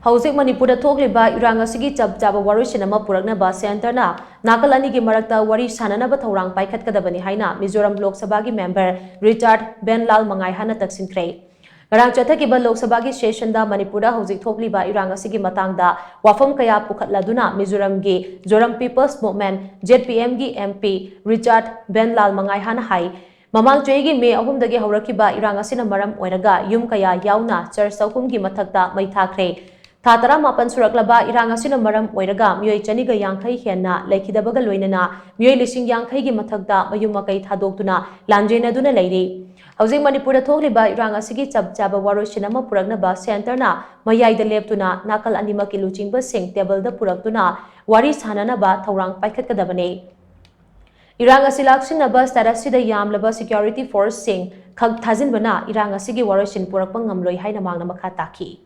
Houjik Manipur thokliba Irang asigi chap chaba waroisin Puraknaba Center na Nakal anigi Marakta Wari Sananaba Thourang Paikhatkadabani haina Mizoram Lok Sabha Member Richard Vanlalhmangaiha na takshinkhre. Irang chathakiba Lok Sabha session da Manipura Houjik thokliba Irang asigi matangda wafam kaya pukhatladuna Mizoram gi Zoram People's Movement ZPM gi MP Richard Vanlalhmangaiha na hai Mamang Chegi May ahumdagi haurakiba Irang asina maram oiraga yum kaya yauna church saukumgi mathakta mai thakre. Tatara mapan suraklaba Irang asina maram oiraga miyoi chaniga yangkai henna laikhidabaga loinana miyoi lising yangkai gi mathakta mayumakai thadoktuna lanjena leiri. Houjik Manipur thokliba Irang asigi chap chaba waroisin Puraknaba Center na mayaida leptuna Nakal animaki luchingba sing table da puraktuna wari shananaba Thourang Paikhatkadabani. Irang asilaksinaba statusida yamlaba security force sing khag thajinbana Irang asigi waroisin purakpa ngamloi haina mangna makha taki.